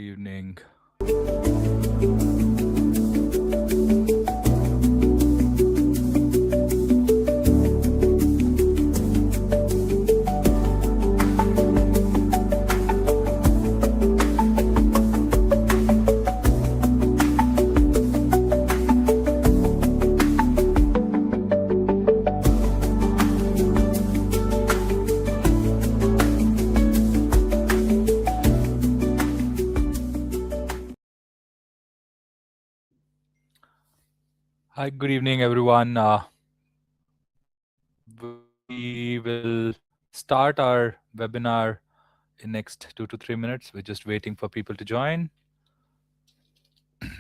evening. Hi, good evening, everyone. We will start our webinar in next 2 to 3 minutes. We're just waiting for people to join. So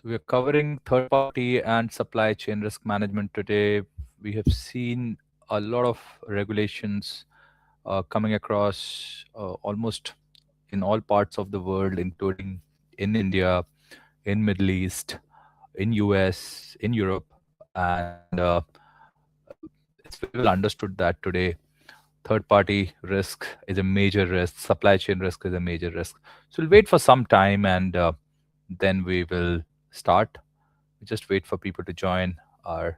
we are covering third-party and supply chain risk management today. We have seen a lot of regulations coming across almost in all parts of the world, including in India, in Middle East, in US, in Europe, and it's very well understood that today third-party risk is a major risk, supply chain risk is a major risk. So we'll wait for some time and then we will start. We just wait for people to join our.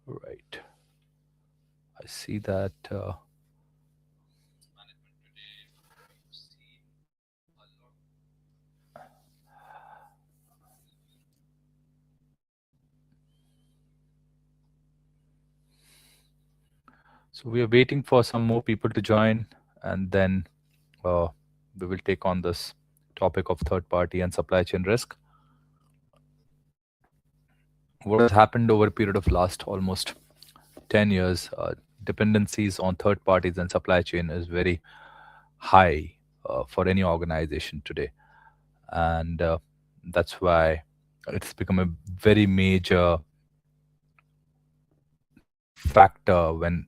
Right. I see that. So we are waiting for some more people to join, and then we will take on this topic of third party and supply chain risk. What has happened over a period of last almost 10 years, dependencies on third parties and supply chain is very high for any organization today. And that's why it's become a very major factor when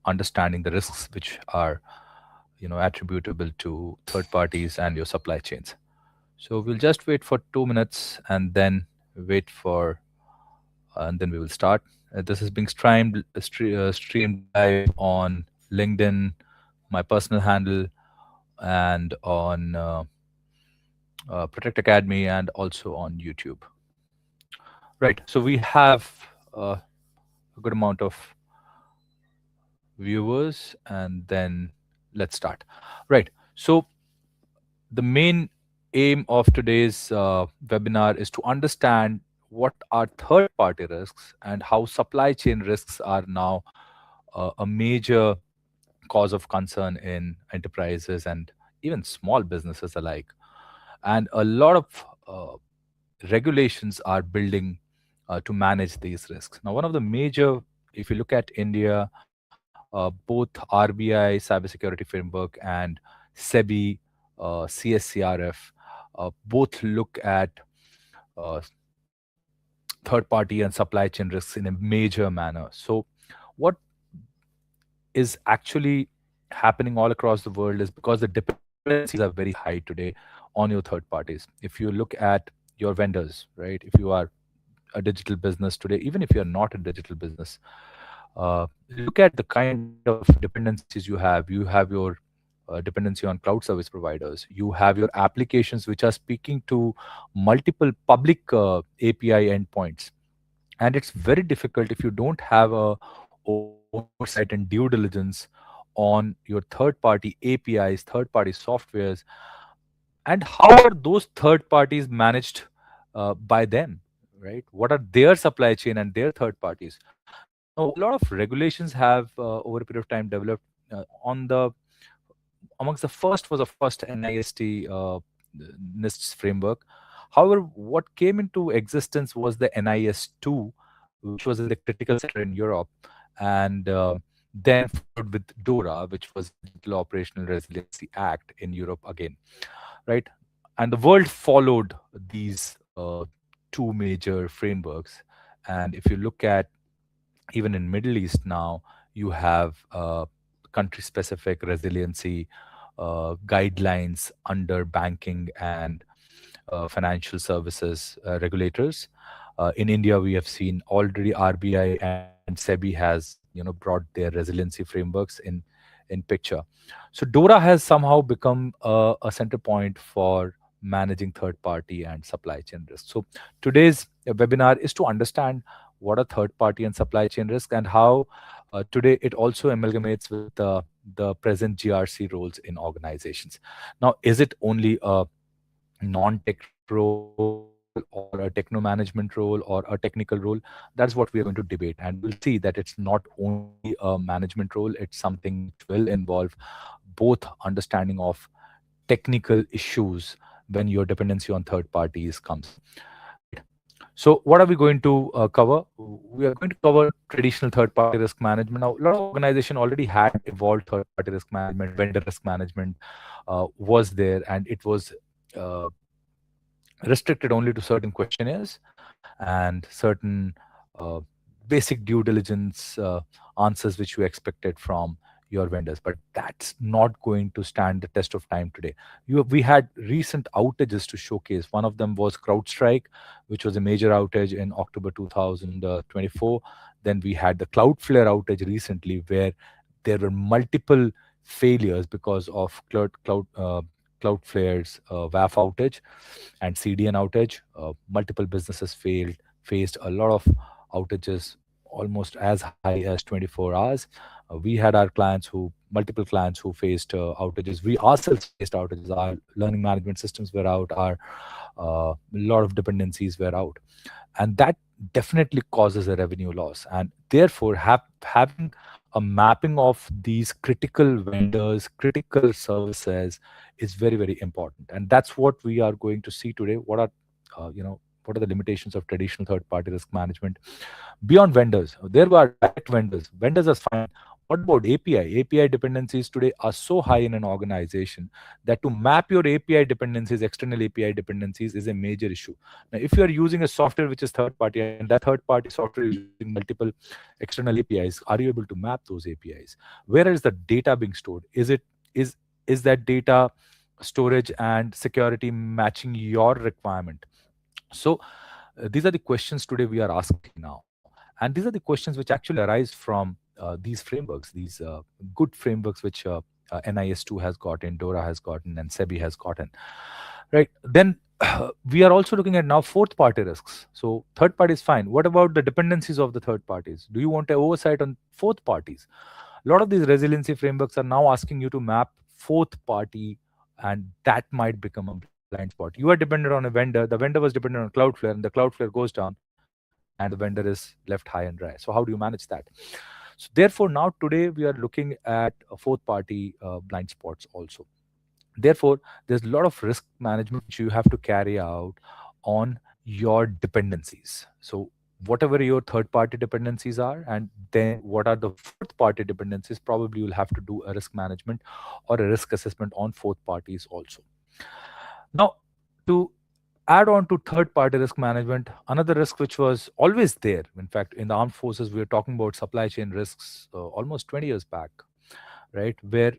understanding the risks which are attributable to third parties and your supply chains. So we'll just wait for 2 minutes and then wait for and then we will start. This is being streamed live on LinkedIn, my personal handle, and on Protect Academy, and also on YouTube. Right. So we have a good amount of viewers, and then let's start. Right. So the main aim of today's webinar is to understand what are third party risks and how supply chain risks are now a major cause of concern in enterprises and even small businesses alike. And a lot of regulations are building to manage these risks. Now, one of the major, if you look at India, both RBI cybersecurity framework and SEBI, CSCRF, both look at uh, third party and supply chain risks in a major manner. So, what is actually happening all across the world is because the dependencies are very high today on your third parties. If you look at your vendors, right? If you are a digital business today, even if you're not a digital business, look at the kind of dependencies you have. You have your dependency on cloud service providers. You have your applications which are speaking to multiple public API endpoints. And it's very difficult if you don't have a oversight and due diligence on your third party APIs, third party softwares, and how are those third parties managed by them, right? What are their supply chain and their third parties? Now, a lot of regulations have over a period of time developed on the amongst the first was, of course, NIST NIST's framework. However, what came into existence was the NIS 2, which was in the critical sector in Europe, and then followed with DORA, which was Digital Operational Resiliency Act in Europe again, right? And the world followed these two major frameworks. And if you look at even in Middle East now, you have country-specific resiliency guidelines under banking and financial services regulators. In India, we have seen already RBI and SEBI has brought their resiliency frameworks in picture. So DORA has somehow become a center point for managing third party and supply chain risk. So today's webinar is to understand what are third party and supply chain risk, and how today it also amalgamates with the present GRC roles in organizations. Now, is it only a non-tech role or a techno management role or a technical role? That's what we are going to debate, and you will see that it's not only a management role, it's something which will involve both understanding of technical issues when your dependency on third parties comes, right? So what are we going to cover? We are going to cover traditional third party risk management. Now, a lot of organization already had evolved third party risk management. Vendor risk management was there, and it was uh, restricted only to certain questionnaires and certain uh, basic due diligence answers which you expected from your vendors. But that's not going to stand the test of time today. We had recent outages to showcase. One of them was CrowdStrike, which was a major outage in October 2024. Then we had the Cloudflare outage recently, where there were multiple failures because of Cloudflare's WAF outage and CDN outage. Multiple businesses faced a lot of outages, almost as high as 24 hours. We had our multiple clients who faced outages. We ourselves faced outages. Our learning management systems were out. Our lot of dependencies were out, and that definitely causes a revenue loss. And therefore, having a mapping of these critical vendors, critical services, is very, very important. And that's what we are going to see today. What are the limitations of traditional third party risk management beyond vendors? There are direct vendors. Vendors are fine. What about API? API dependencies today are so high in an organization that to map your API dependencies, external API dependencies, is a major issue. Now, if you are using a software which is third party, and that third party software is using multiple external APIs, are you able to map those APIs? Where is the data being stored? Is that data storage and security matching your requirement? So these are the questions today we are asking now, and these are the questions which actually arise from these frameworks, these good frameworks which NIS2 has gotten, DORA has gotten, and SEBI has gotten. Right then, we are also looking at now fourth party risks. So third party is fine. What about the dependencies of the third parties? Do you want an oversight on fourth parties? A lot of these resiliency frameworks are now asking you to map fourth party, and that might become a blind spot. You are dependent on a vendor, the vendor was dependent on Cloudflare, and the Cloudflare goes down, and the vendor is left high and dry. So how do you manage that? So therefore, now today we are looking at a fourth party blind spots also. Therefore, there's a lot of risk management which you have to carry out on your dependencies. So whatever your third party dependencies are, and then what are the fourth party dependencies, probably you'll have to do a risk management or a risk assessment on fourth parties also. Now, to add on to third party risk management, another risk which was always there, in fact, in the armed forces, we were talking about supply chain risks almost 20 years back, right? Where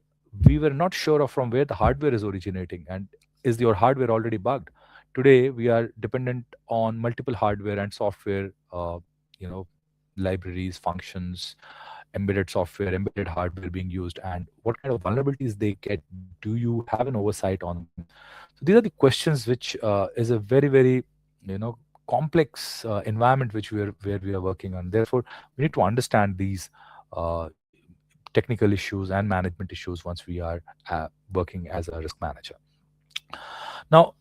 we were not sure of from where the hardware is originating, and is your hardware already bugged? Today, we are dependent on multiple hardware and software, you know, libraries, functions, embedded software, embedded hardware being used, and what kind of vulnerabilities they get. Do you have an oversight on them? So these are the questions which is a very, very, complex environment which where we are working on. Therefore, we need to understand these uh, technical issues and management issues once we are working as a risk manager. Now,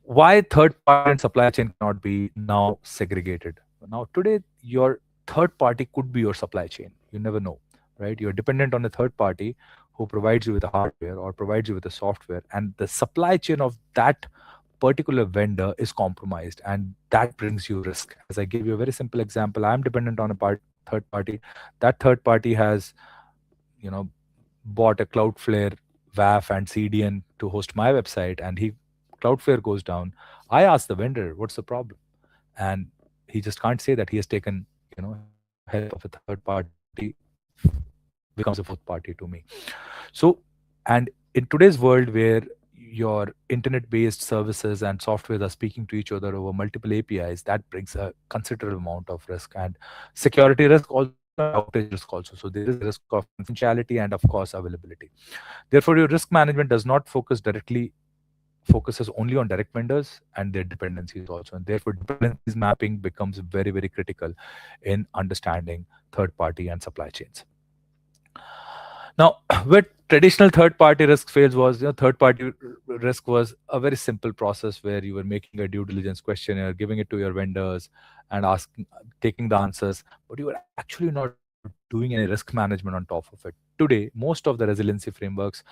why third party and supply chain cannot be now segregated? Now, today, your third party could be your supply chain. You never know, right? You're dependent on a third party who provides you with the hardware or provides you with the software, and the supply chain of that particular vendor is compromised, and that brings you risk. As I gave you a very simple example, I'm dependent on a third party. That third party has, you know, bought a Cloudflare WAF and CDN to host my website, and Cloudflare goes down. I ask the vendor, what's the problem? And he just can't say that he has taken, help of a third party, becomes a fourth party to me. So, and in today's world where your internet-based services and softwares are speaking to each other over multiple APIs, that brings a considerable amount of risk and security risk also and outage risk also. So there is a risk of confidentiality and of course availability. Therefore, your risk management does not focuses only on direct vendors and their dependencies also. And therefore, dependencies mapping becomes very, very critical in understanding third party and supply chains. Now, where traditional third-party risk fails was, third-party risk was a very simple process where you were making a due diligence questionnaire, giving it to your vendors, and asking, taking the answers, but you were actually not doing any risk management on top of it. Today, most of the resiliency frameworks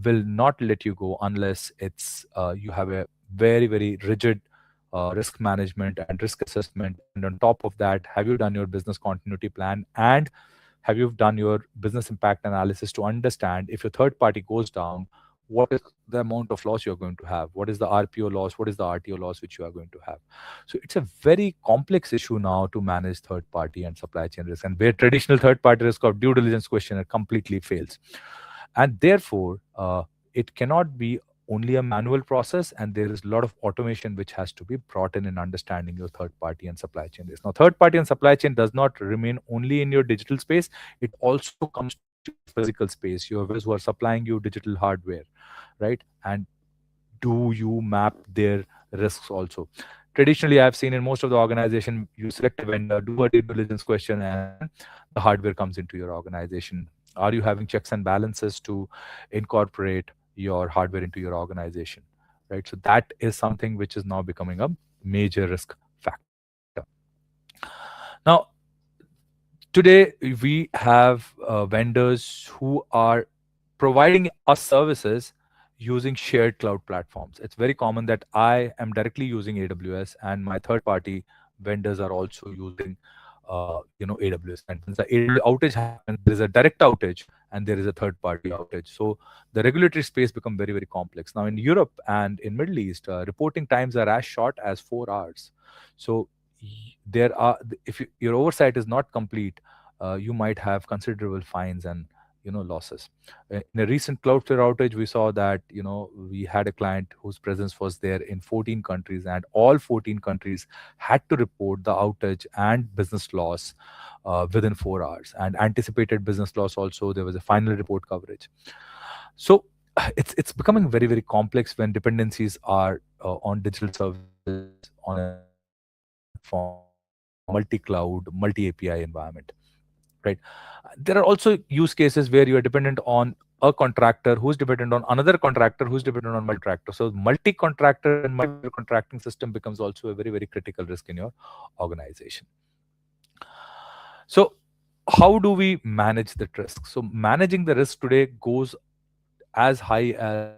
will not let you go unless you have a very, very rigid risk management and risk assessment. And on top of that, have you done your business continuity plan, and have you done your business impact analysis to understand if your third party goes down, what is the amount of loss you're going to have? What is the RPO loss? What is the RTO loss which you are going to have? So it's a very complex issue now to manage third party and supply chain risk, and where traditional third party risk of due diligence questionnaire completely fails. And therefore, it cannot be only a manual process, and there is a lot of automation which has to be brought in understanding your third party and supply chain risk. Now, third party and supply chain does not remain only in your digital space, it also comes to your physical space, your vendors who are supplying you digital hardware, right? And do you map their risks also? Traditionally, I've seen in most of the organization, you select a vendor, do a due diligence question, and then the hardware comes into your organization. Are you having checks and balances to incorporate your hardware into your organization, right? So that is something which is now becoming a major risk factor. Now, today we have vendors who are providing us services using shared cloud platforms. It's very common that I am directly using AWS and my third party vendors are also using AWS. And since the AWS outage happens, there is a direct outage and there is a third party outage. So the regulatory space become very, very complex. Now in Europe and in Middle East, reporting times are as short as 4 hours. So there are, if your oversight is not complete, you might have considerable fines and losses. In a recent Cloudflare outage, we saw that we had a client whose presence was there in 14 countries, and all 14 countries had to report the outage and business loss within 4 hours, and anticipated business loss also. There was a final report coverage. So it's becoming very, very complex when dependencies are on digital services on a multi-platform, multi-cloud, multi-API environment, right? There are also use cases where you are dependent on a contractor who's dependent on another contractor who's dependent on multi-contractor. So multi-contractor and multi-contracting system becomes also a very, very critical risk in your organization. So how do we manage the risk? So managing the risk today goes as high as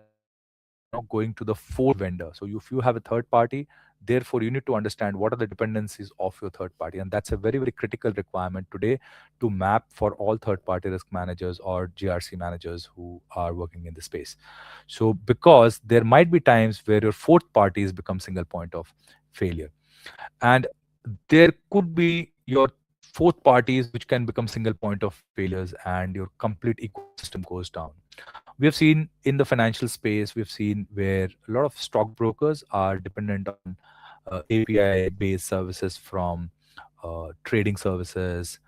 going to the fourth vendor. So if you have a third party, therefore you need to understand what are the dependencies of your third party, and that's a very, very critical requirement today to map for all third party risk managers or GRC managers who are working in the space. So because there might be times where your fourth parties become single point of failure, and there could be your fourth parties which can become single point of failures, and your complete ecosystem goes down. We have seen in the financial space, we've seen where a lot of stockbrokers are dependent on API based services from trading services,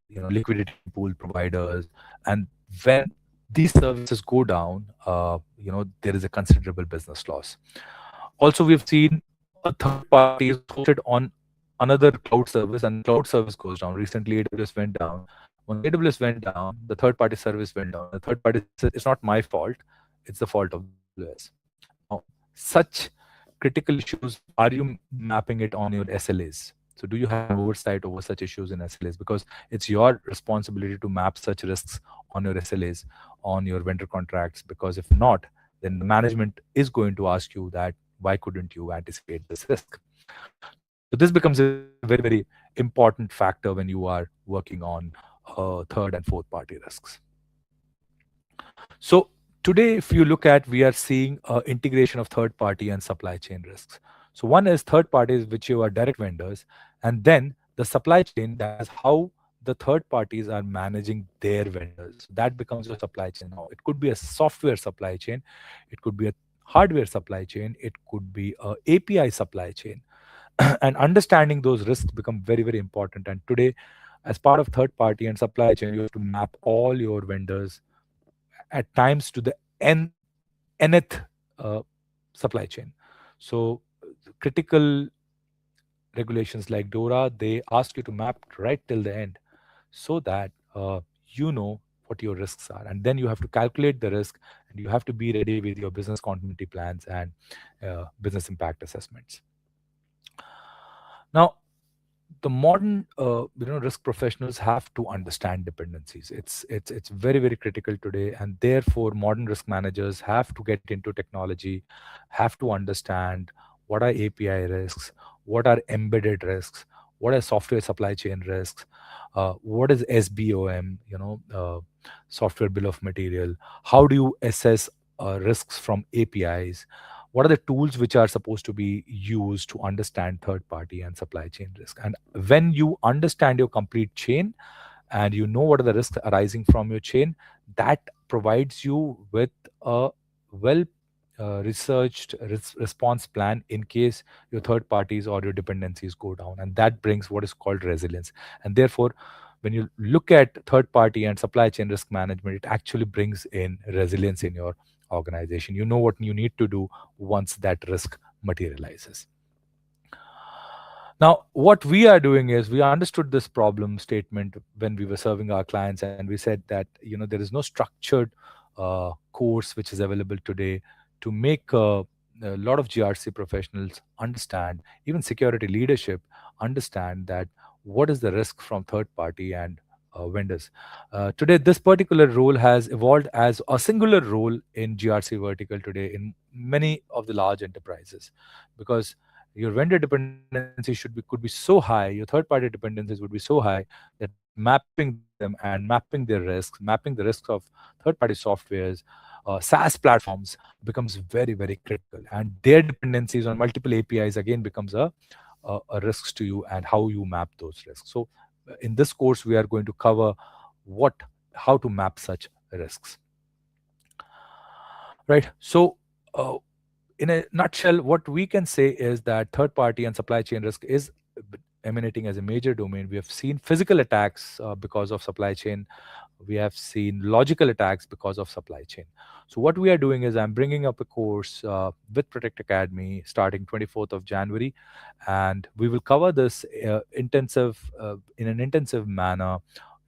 liquidity pool providers. And when these services go down, there is a considerable business loss. Also, we've seen a third party is hosted on another cloud service, and the cloud service goes down. Recently, AWS went down. When AWS went down, the third party service went down. The third party said, it's not my fault, it's the fault of AWS. Now, such critical issues, are you mapping it on your SLAs? So do you have oversight over such issues in SLAs? Because it's your responsibility to map such risks on your SLAs, on your vendor contracts. Because if not, then the management is going to ask you that why couldn't you anticipate this risk? So this becomes a very, very important factor when you are working on third and fourth party risks. So today, if you look at, we are seeing integration of third party and supply chain risks. So one is third parties, which you are direct vendors, and then the supply chain, that is how the third parties are managing their vendors. So that becomes your supply chain now. It could be a software supply chain, it could be a hardware supply chain, it could be a API supply chain. And understanding those risks become very, very important. And today, as part of third party and supply chain, you have to map all your vendors at times to the nth uh, supply chain. So critical regulations like DORA, they ask you to map right till the end, so that you know what your risks are, and then you have to calculate the risk, and you have to be ready with your business continuity plans and business impact assessments. Now, the modern risk professionals have to understand dependencies. It's very, very critical today, and therefore modern risk managers have to get into technology, have to understand what are API risks, what are embedded risks, what are software supply chain risks, what is SBOM, software bill of material, how do you assess risks from APIs, what are the tools which are supposed to be used to understand third party and supply chain risk. And when you understand your complete chain and you know what are the risks arising from your chain, that provides you with a well researched response plan in case your third parties or your dependencies go down, and that brings what is called resilience. And therefore, when you look at third party and supply chain risk management, it actually brings in resilience in your organization. You know what you need to do once that risk materializes. Now, what we are doing is we understood this problem statement when we were serving our clients, and we said that there is no structured course which is available today to make a lot of GRC professionals understand, even security leadership understand that what is the risk from third party and vendors. Today, this particular role has evolved as a singular role in GRC vertical today in many of the large enterprises, because your vendor dependency could be so high, your third party dependencies would be so high that mapping them and mapping their risks, mapping the risks of third party softwares, SaaS platforms becomes very, very critical. And their dependencies on multiple APIs again becomes a risk to you, and how you map those risks. So, in this course, we are going to cover what how to map such risks. Right. So, uh, in a nutshell, what we can say is that third party and supply chain risk is emanating as a major domain. We have seen physical attacks because of supply chain. We have seen logical attacks because of supply chain. So what we are doing is I'm bringing up a course with Protect Academy starting 24th of January, and we will cover this in an intensive manner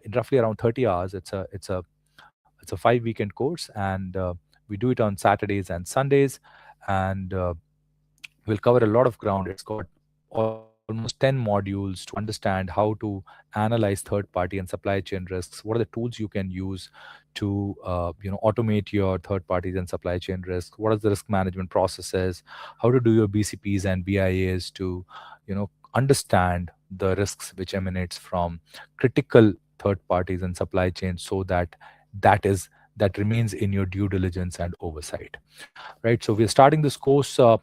in roughly around 30 hours. It's a 5 weekend course, and we do it on Saturdays and Sundays, and we'll cover a lot of ground. It's got almost 10 modules to understand how to analyze third party and supply chain risks. What are the tools you can use to automate your third parties and supply chain risks? What are the risk management processes? How to do your BCPs and BIAs to understand the risks which emanates from critical third parties and supply chain, so that that remains in your due diligence and oversight. Right. So we're starting this course on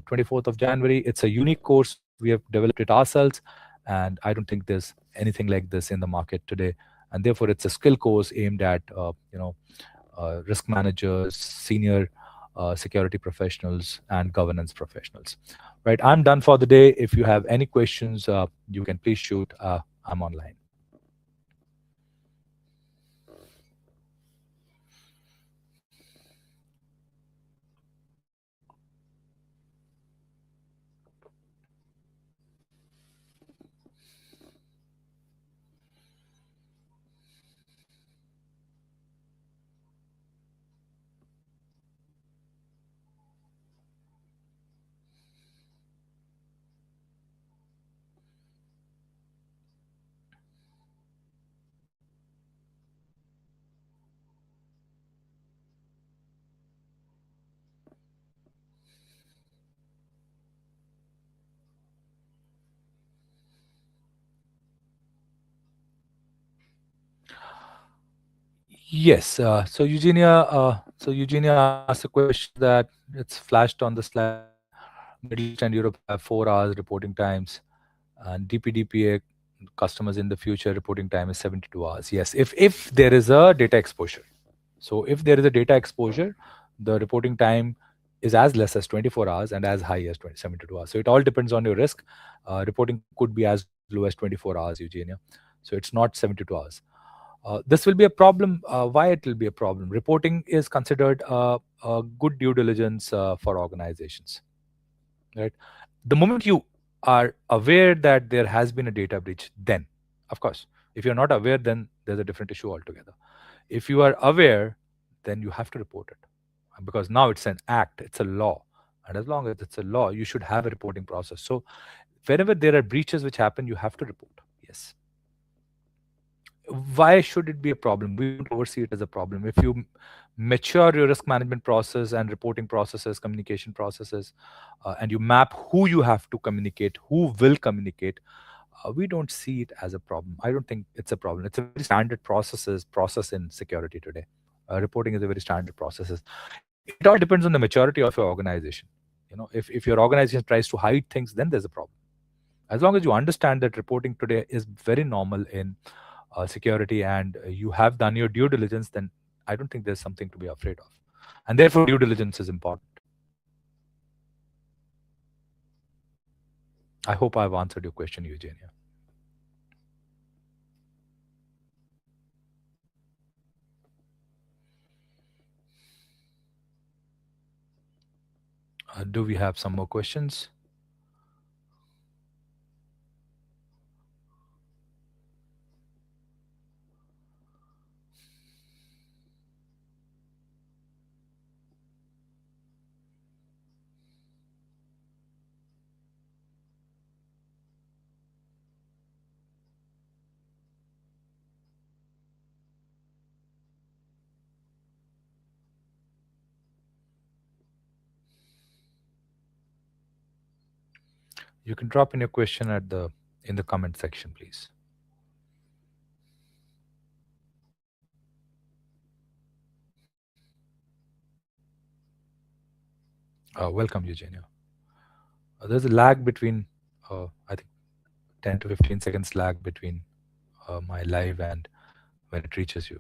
24th of January. It's a unique course. We have developed it ourselves, and I don't think there's anything like this in the market today. And therefore, it's a skill course aimed at risk managers, senior security professionals, and governance professionals. Right. I'm done for the day. If you have any questions, you can please shoot. I'm online. Yes. So Eugenia asked a question that it's flashed on the slide. Middle East and Europe have 4 hours reporting times, and DPDPA customers in the future reporting time is 72 hours. Yes, if there is a data exposure. So if there is a data exposure, the reporting time is as less as 24 hours and as high as 72 hours. So it all depends on your risk. Reporting could be as low as 24 hours, Eugenia. So it's not 72 hours. This will be a problem. Why it will be a problem? Reporting is considered a good due diligence for organizations, right? The moment you are aware that there has been a data breach, then, of course, if you're not aware, then there's a different issue altogether. If you are aware, then you have to report it, because now it's an act, it's a law. And as long as it's a law, you should have a reporting process. So whenever there are breaches which happen, you have to report. Yes. Why should it be a problem? We don't oversee it as a problem. If you mature your risk management process and reporting processes, communication processes, and you map who you have to communicate, who will communicate, we don't see it as a problem. I don't think it's a problem. It's a very standard process in security today. Reporting is a very standard process. It all depends on the maturity of your organization. If your organization tries to hide things, then there's a problem. As long as you understand that reporting today is very normal in security, and you have done your due diligence, then I don't think there's something to be afraid of. And therefore, due diligence is important. I hope I've answered your question, Eugenia. Do we have some more questions? You can drop in your question in the comment section, please. Welcome, Eugenia. There's a lag between, I think, 10 to 15 seconds lag between my live and when it reaches you.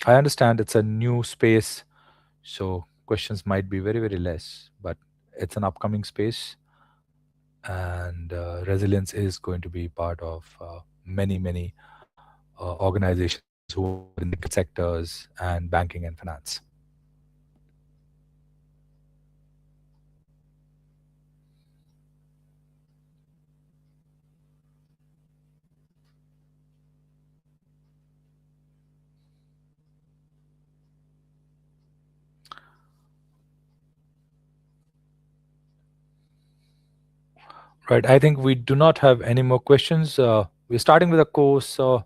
I understand it's a new space, so questions might be very, very less, but it's an upcoming space, and resilience is going to be part of many, many organizations who are in the sectors and banking and finance. Right. I think we do not have any more questions. We're starting with a course on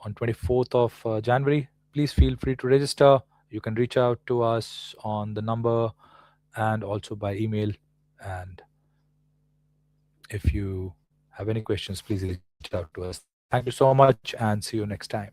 24th of January. Please feel free to register. You can reach out to us on the number and also by email. And if you have any questions, please reach out to us. Thank you so much, and see you next time.